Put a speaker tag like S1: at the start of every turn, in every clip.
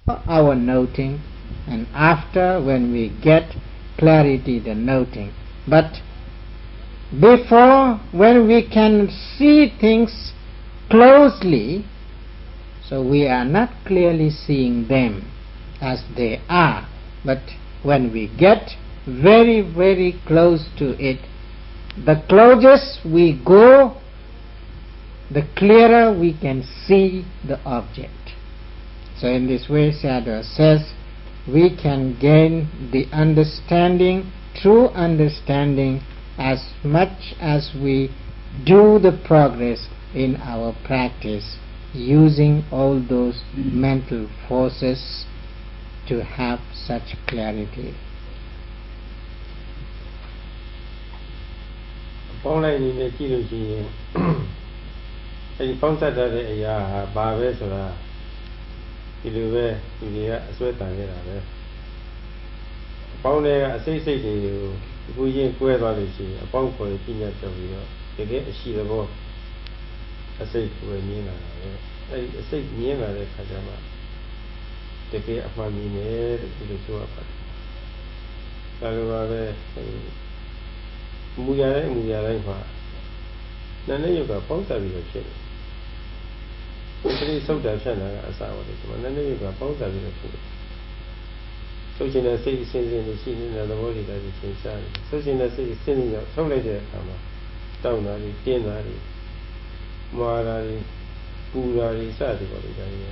S1: our noting, and after, when we get clarity, the noting. But before, when we can see things closely, so we are not clearly seeing them as they are, but when we get very, very close to it, the closest we go, the clearer we can see the object. So in this way, Sayadaw says, we can gain the understanding, true understanding, as much as we do the progress in our practice, using all those mental forces to have such clarity.
S2: ပေါင်းလိုက်နေနဲ့ကြည့်လို့ရှိရင်အဲဒီပေါင်းဆက်တဲ့အရာဟာဘာပဲဆိုတာဒီလိုပဲဒီတွေကအစွဲတန်နေတာပဲပေါင်းတဲ့အစိတ်စိတ်တွေကိုအခုရင်ကွဲသွားလို့ရှိရင်အပေါင်းခေါ်ပြညတ်ပြောပြီးတော့တကယ်အရှိသဘောအစိတ်ကိုမြင်လာတာပဲအဲဒီအစိတ်မြင်လာတဲ့ခါကျမှတကယ်အမှန်မြင်တယ်ဒီလိုဆိုရပါတယ်ဒါလိုပါပဲမူရတိုင်းမှာနာနဲ့ယုတ်ကပေါင်းစားပြီးတော့ဖြစ်တယ်ဒီသုတ်တာဖြစ်လာကအစားပါလေဒီမှာနာနဲ့ယုတ်ကပေါင်းစားပြီးတော့ဖြစ်တယ်သုတ်ရှင်တဲ့စိတ်အစဉ်စဉ်တွေရှိနေတဲ့သဘောတွေကသင်ရှားတယ်သုတ်ရှင်တဲ့စိတ်အစဉ်စဉ်ရောက်ထုတ်လိုက်တဲ့အခါမှာတောင်းတာတွေတင်းတာတွေမာတာတွေပူတာတွေစသည်ပေါ့လေဒါကြီး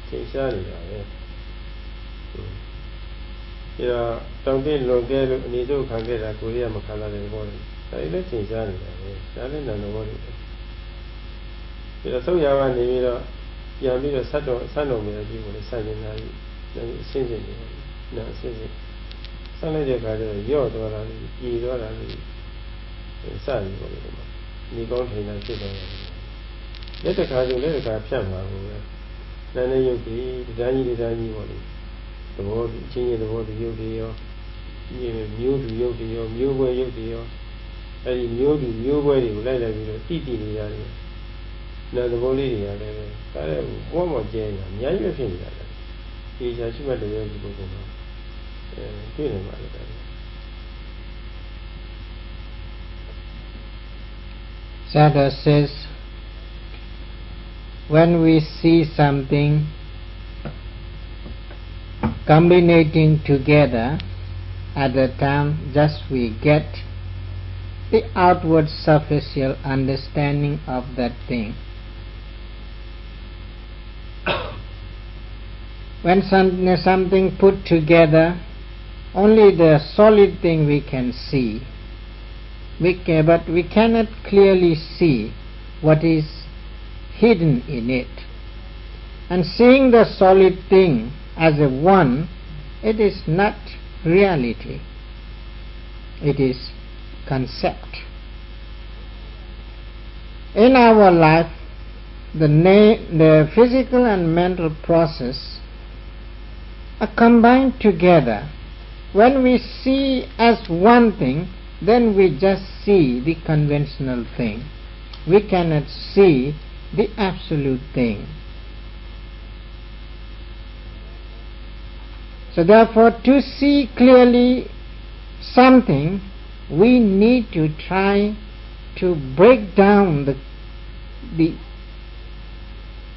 S2: သင်ရှားနေတာပဲဒါတောင်းတင်းလွန်ကဲလို့အနေတို့ခံခဲ့တာကိုရီးယားမခံလာတဲ့ဘောလေဒါလည်းသင်ရှားနေတာပဲဒါလည်းနာတော်ဘောလေဒါဆုတ်ရပါနေပြီးတော့ပြန်ပြီးတော့ဆက်တော်မယ်ဒီကိုလေဆက်နေတာကြီးအရှင်းရှင်းနေတယ်နာအရှင်းရှင်းဆက်လိုက်တဲ့အခါကျတော့ရော့သွားတာလေးပြည်သွားတာလေးစသည်ပေါ့လေဒီမှာညီကောင်းထိန်တာဖြစ်သွားတယ်လက်တစ်ခါဆိုလက်တစ်ခါဖြတ်မှာဘူးပဲနာနဲ့ရုပ်ကြီးဒီတိုင်းကြီးပေါ့လေသဘောဒီချင်းရဲ့သဘောဒီရုပ်တွေရောမျိုးတူရုပ်တွေရောမျိုးပွဲရုပ်တွေရောအဲဒီမျိုးတူမျိုးပွဲတွေကိုလိုက်ပြီးတော့တိနေရတယ်နာသဘောလေးတွေကလည်းဒါလည်းဘဝမှာကျဲနေတာအများကြီးဖြစ်နေတာလေဒီချာရှိမှလည်းဒီပုဂ္ဂိုလ်မှာတွေ့နေမှာလေ
S1: Sayadaw says, when we see something combinating together, at the time just we get the outward superficial understanding of that thing. When something put together, only the solid thing we can see. But we cannot clearly see what is hidden in it. And seeing the solid thing as a one, it is not reality. It is concept. In our life, the physical and mental process are combined together. When we see as one thing, then we just see the conventional thing. We cannot see the absolute thing. So therefore, to see clearly something, we need to try to break down the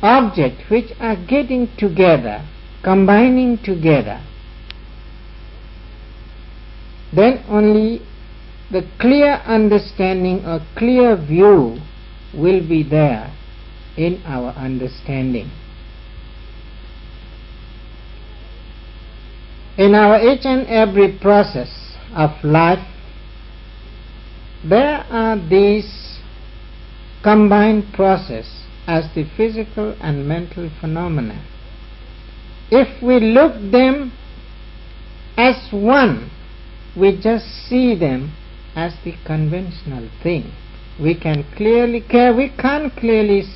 S1: object which are getting together, combining together. Then only the clear understanding or clear view will be there in our understanding. In our each and every process of life, there are these combined process as the physical and mental phenomena. If we look them as one, we just see them as the conventional thing. We can't clearly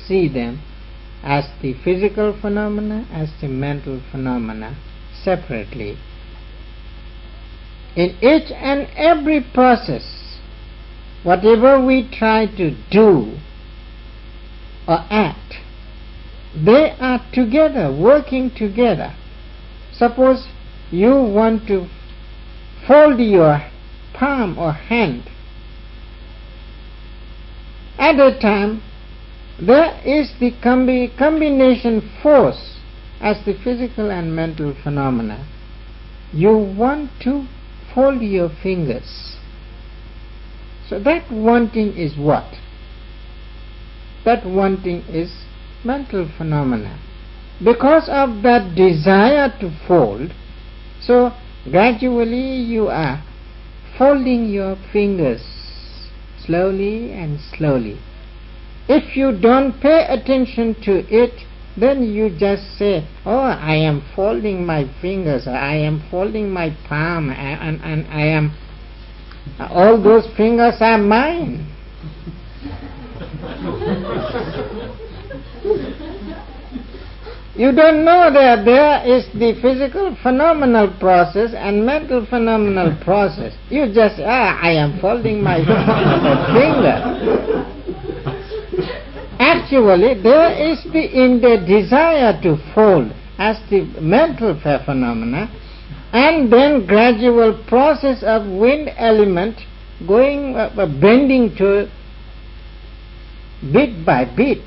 S1: see them as the physical phenomena, as the mental phenomena separately. In each and every process, whatever we try to do or act, they are together, working together. suppose you want to fold your palm or hand, at a time there is the combination force as the physical and mental phenomena. You want to fold your fingers. So that wanting is what? That wanting is mental phenomena. Because of that desire to fold, so gradually you are folding your fingers slowly and slowly. If you don't pay attention to it, then you just say, oh, I am folding my fingers, I am folding my palm, and I am, all those fingers are mine. You don't know that there is the physical phenomenal process and mental phenomenal process. You just, I am folding my finger. Actually, there is the desire to fold as the mental phenomena, and then gradual process of wind element going bending to bit by bit.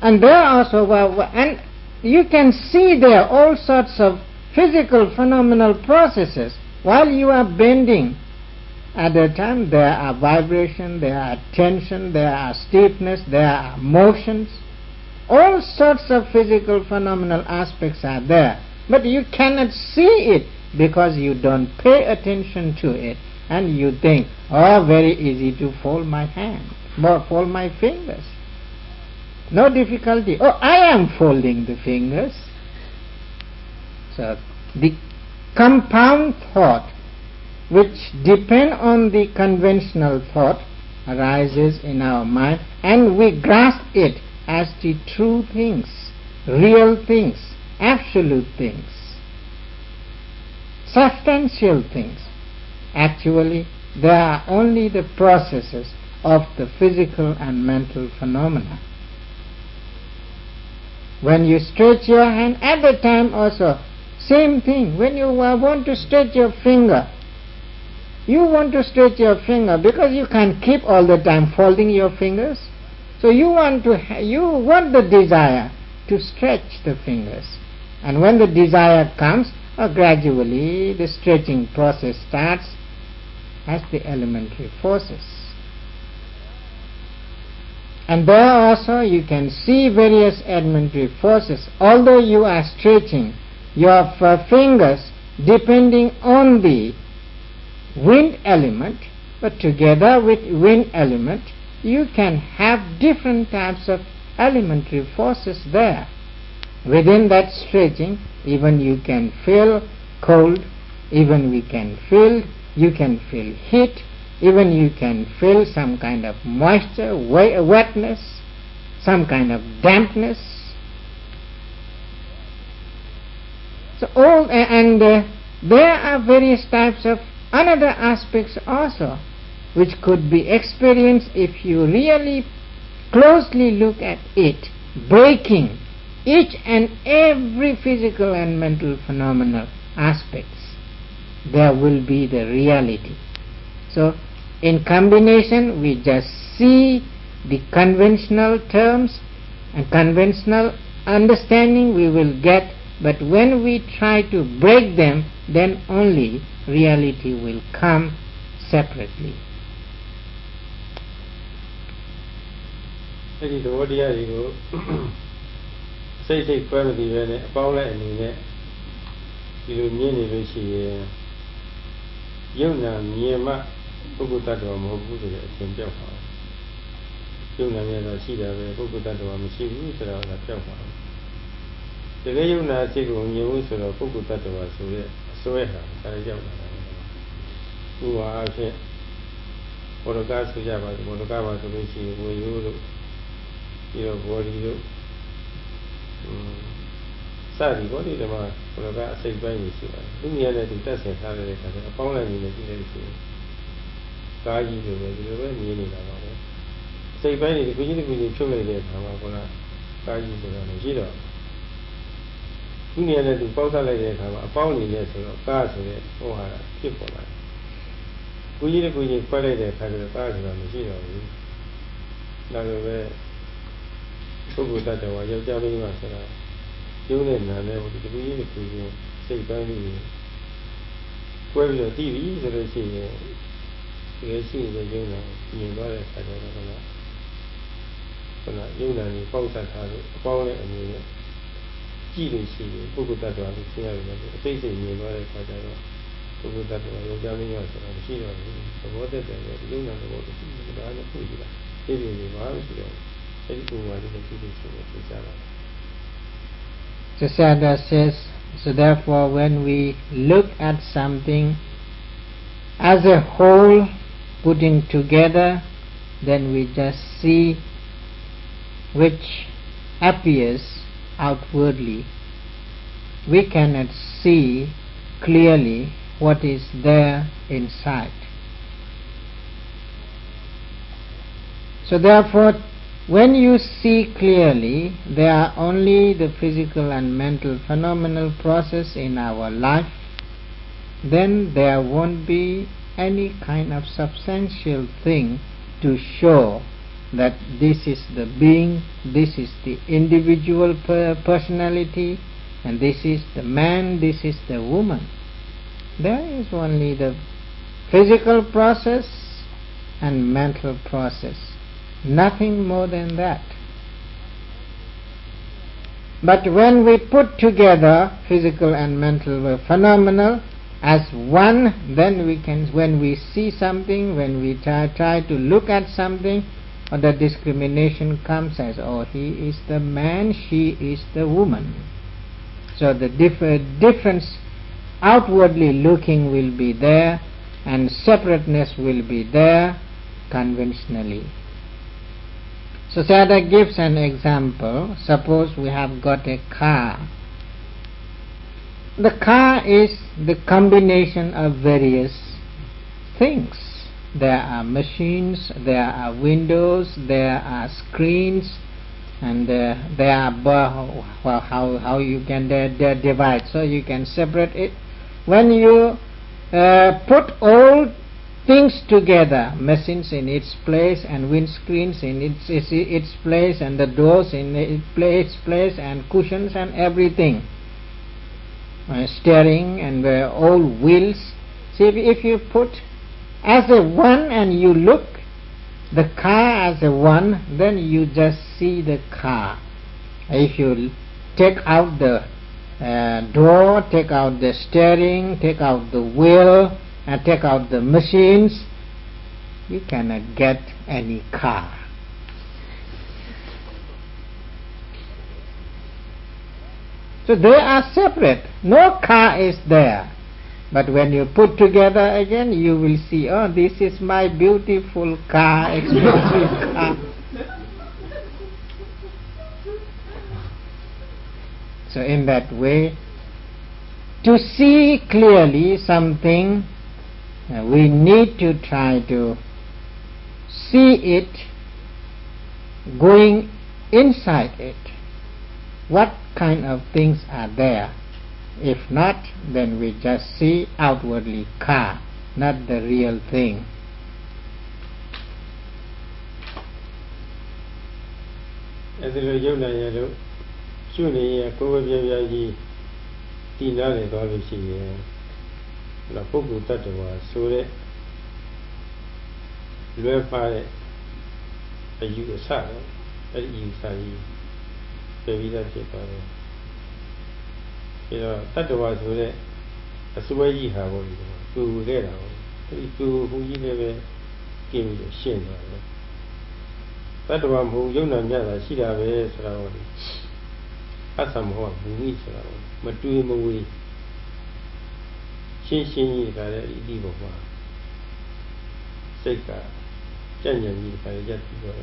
S1: And there also, and you can see there all sorts of physical phenomenal processes while you are bending. At the time there are vibration, there are tension, there are stiffness, there are motions. All sorts of physical phenomenal aspects are there. But you cannot see it because you don't pay attention to it. And you think, oh, very easy to fold my hand, fold my fingers. No difficulty. Oh, I am folding the fingers. So the compound thought which depend on the conventional thought arises in our mind, and we grasp it as the true things, real things, absolute things, substantial things. Actually, they are only the processes of the physical and mental phenomena. When you stretch your hand, at the time also, same thing. When you want to stretch your finger, you want to stretch your finger because you can't keep all the time folding your fingers. So you want the desire to stretch the fingers. And when the desire comes, gradually the stretching process starts as the elementary forces. And there also you can see various elementary forces. Although you are stretching your fingers depending on the wind element, but together with wind element you can have different types of elementary forces there. Within that stretching, even you can feel cold, even you can feel heat, even you can feel some kind of moisture, wetness, some kind of dampness. So all there are various types of another aspects also which could be experienced if you really closely look at it, breaking each and every physical and mental phenomenal aspects. There will be the reality. So in combination we just see the conventional terms and conventional understanding we will get, but when we try to break them, then only reality will come separately.
S2: အဲ့ဒီသဘောတရားတွေကိုစိတ်ကွဲမသိပဲနဲ့အပေါင်းလိုက်အနေနဲ့ဒီလိုမြင်နေလို့ရှိရင်ယုံနာမြင်မှပုဂ္ဂိုလ်တ attva မဟုတ်ဘူးဆိုတဲ့အရှင်ပြောက်ပါယုံနာမြင်တော့ရှိတာပဲပုဂ္ဂိုလ်တ attva မရှိဘူးဆိုတော့ပြောက်ပါတကယ်ယုံနာစိတ်ကိုမြင်ဖို့ဆိုတော့ပုဂ္ဂိုလ်တ attva ဆိုတဲ့အစွဲဟာဒါလည်းရောက်လာတာဥပမာအဖြစ်ဘောရကဆိုကြပါစို့ဘောရကပါဆိုလို့ရှိရင်ဝေရိုးတို့ပြီးတော့ဘောဒီတို့စသည်ဘောဒီဓမ္မဘောရကအစိတ်ပိုင်းကြီးရှိပါတယ်သူမြင်တဲ့သူတက်ဆင်ထားတဲ့အခါကျအပေါင်းလိုက်နေနေကြည့်လိုက်ရှိရင်ကားကြီးလိုပဲဒီလိုပဲမြင်နေတာပါပဲစ စိတ်ပိုင်းတွေကိုကြီးတစ်ခုချင်းချုပ်လိုက်တဲ့အခါမှာခုနကာကြီးဆိုတာလည်းရှိတော့ခုနေရာနဲ့သူပေါက်ဆက်လိုက်တဲ့အခါမှာအပေါင်းအနေနဲ့ဆိုတော့ကားဆိုတဲ့ဟိုဟာဖြစ်ပေါ်လာတယ်ကိုကြီးတစ်ခုချင်းခွဲလိုက်တဲ့အခါကျတော့ကားဆိုတာမရှိတော့ဘူးဒါလိုပဲပုဂ္ဂိုလ်တ attva ယောက်ျားမိန်းမဆိုတာကျုံးတဲ့နာနဲ့ဒီတစ်ခုချင်းတစ်ခုချင်းစိတ်ပိုင်းတွေကွဲပြီးတော့တည်ပြီဆိုလို့ရှိရင်ဒီလိုရှိနေတဲ့ယုံနာမြင်သွားတဲ့အခါကျတော့ခုနယုံနာကြီးပေါက်ဆက်ထားလို့အပေါင်းနဲ့အမြင်နဲ့ကြည့်လို့ရှိရင်ပုဂ္ဂိုလ်တ attva ကိုသိရတယ်လို့အသိစိတ်မြင်သွားတဲ့အခါကျတော့ပုဂ္ဂိုလ်တ attva ယောက်ျားမင်းရဆိုတာမရှိတော့ဘူးသဘောတည်းတယ်ယုံနာသဘောတည်းဒီဒါနဲ့တွေ့ကြည့်တာဒီလိုမျိုးပါလို့ရှိတော့အဲဒီပုံမှန်လေးကိုကြည့်လို့ရှိရင်သိကြတာ
S1: Sayadaw says, so therefore when we look at something as a whole putting together, then we just see which appears outwardly. We cannot see clearly what is there inside. So therefore, when you see clearly, there are only the physical and mental phenomenal process in our life, then there won't be any kind of substantial thing to show that this is the being, this is the individual personality, and this is the man, this is the woman. There is only the physical process and mental process. Nothing more than that. But when we put together physical and mental phenomenal as one, then we can, when we see something, when we try to look at something, or the discrimination comes as, oh, he is the man, she is the woman. So the difference outwardly looking will be there, and separateness will be there conventionally. So Sayadaw gives an example. Suppose we have got a car. The car is the combination of various things. There are machines, there are windows, there are screens, and there are how you can divide. So you can separate it. When you put all things together, machines in its place and windscreens in its place and the doors in its place and cushions and everything, steering and all wheels. See, if you put as a one and you look the car as a one, then you just see the car. If you take out the door, take out the steering, take out the wheel, and take out the machines, you cannot get any car. So they are separate. No car is there. But when you put together again, you will see, oh, this is my beautiful car, expensive car. So in that way, to see clearly something, we need to try to see it going inside it. What kind of things are there? If not, then we just see outwardly car, not the real thing.
S2: အဲဒီလိုယုံနိုင်ရလို့ရှုနေရကိုယ်ပဲပြပြကြီးတည်နာနေသွားလို့ရှိရင်တော့ပုဂ္ဂိုလ်တ attva ဆိုတဲ့လွဲပါတဲ့အယူအဆတော့အဲဒီအယူအဆကြီးပြည်ပြီးသားဖြစ်သွားတယ်ပြီးတော့တ attva ဆိုတဲ့အစွဲကြီးဟာပေါ့ဒီကူခဲ့တာပေါ့အဲဒီကူဟူကြီးလည်းပဲကျင်းပြီးရှင်းသွားတယ်တ attva မဟုတ်ယုံနာမြတ်တာရှိတာပဲဆိုတာပေါ့ဒီအသမဟောဘူမိဆိုတာပေါ့မတွေးမဝေးရှင်းကြီးကလည်းအဒီပေါ်မှာစိတ်ကကြံ့ကြံ့ကြီးကလည်းရက်ပြီးတော့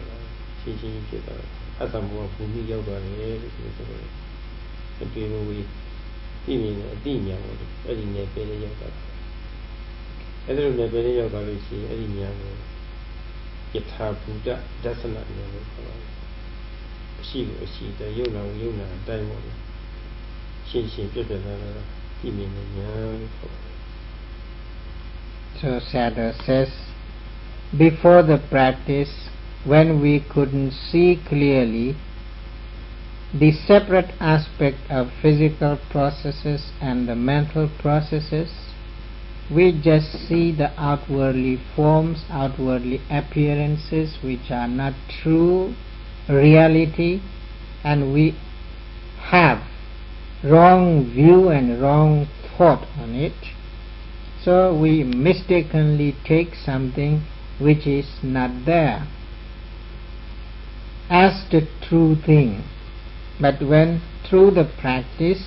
S2: ရှင်းကြီးဖြစ်သွားတယ်အသမဟောဘူမိရောက်သွားတယ်လို့ဆိုတော့မတွေးမဝေးသိမြင်တဲ့အတိညာပေါ့အဲ့ဒီနယ်ပယ်လေးရောက်သွားတယ်အဲ့ဒီလိုနယ်ပယ်လေးရောက်သွားလို့ရှိရင်အဲ့ဒီညာကို Yatha Buddha Dasana လို့ခေါ်ပါတယ်အရှိကိုအရှိတဲ့ယုံနာကိုယုံနာအတိုင်းပေါ့လေရှင်းရှင်းပြပြသားသားကြည့်မြင်နေညာလို့ခေါ်ပါတယ်
S1: So Sayadaw says, before the practice, when we couldn't see clearly the separate aspect of physical processes and the mental processes, we just see the outwardly forms, outwardly appearances which are not true reality, and we have wrong view and wrong thought on it. So we mistakenly take something which is not there as the true thing. But when through the practice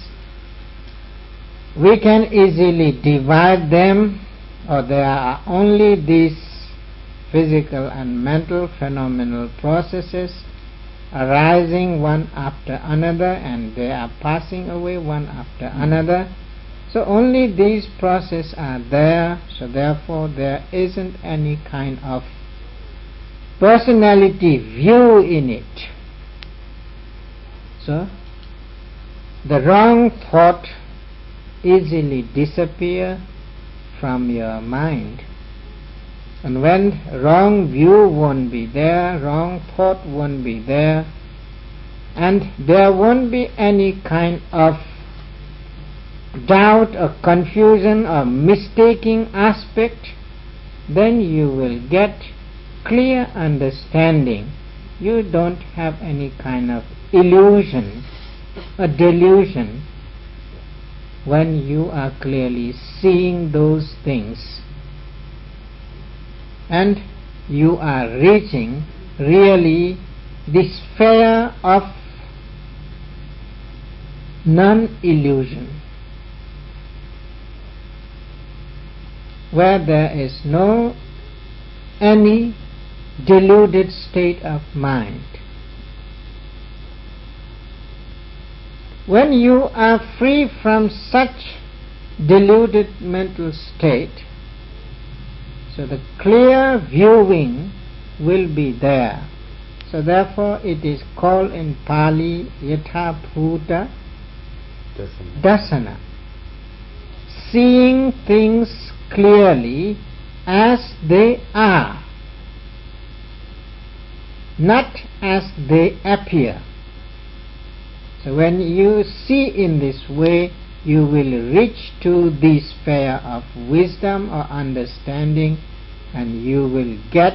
S1: we can easily divide them, or there are only these physical and mental phenomenal processes arising one after another, and they are passing away one after another. So only these processes are there, so therefore there isn't any kind of personality view in it. So the wrong thought easily disappear from your mind, and when wrong view won't be there, wrong thought won't be there, and there won't be any kind of doubt or confusion or mistaking aspect, then you will get clear understanding. You don't have any kind of illusion or delusion when you are clearly seeing those things, and you are reaching really the sphere of non-illusion, where there is no any deluded state of mind. When you are free from such deluded mental state, so the clear viewing will be there. So therefore it is called in Pali Yatha Bhuta Dasana, seeing things clearly as they are, not as they appear. So when you see in this way, you will reach to the sphere of wisdom or understanding, and you will get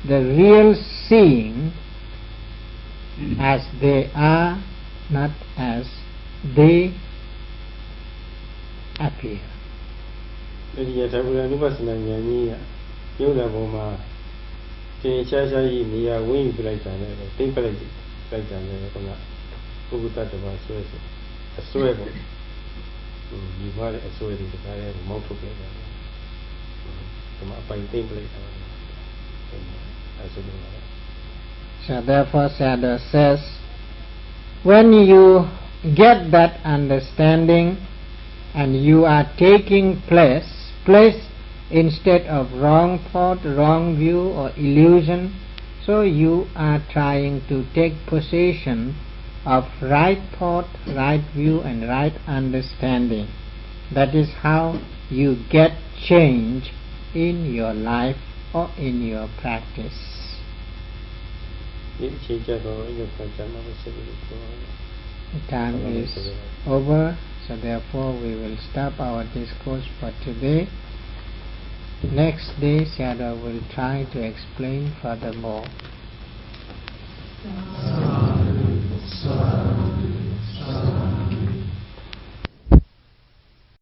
S1: the real seeing as they are, not as they appear.
S2: ဒီယထာဘူရနုပသနာဉာဏ်ကြီးကယုံနာပေါ်မှာသင်ရှားရှားကြီးနေရာဝင်းယူပြလိုက်တာနဲ့တိတ်ပလိုက်တာနဲ့ကပုဂ္ဂတတ္တဝါဆွဲအဆွဲပေါ့ဒီဘာလဲအဆွဲဒီတခါလဲမောက်ထုတ်လိုက်တာဒီမှာအပိုင်တိတ်ပလိုက်တာအဲဆိုလို့
S1: So therefore Sayadaw says, when you get that understanding and you are taking place instead of wrong thought, wrong view or illusion, so you are trying to take possession of right thought, right view and right understanding. That is how you get change in your life or in your practice.
S2: The
S1: time is over, so therefore we will stop our discourse for today. Next day Sayadaw will try to explain furthermore.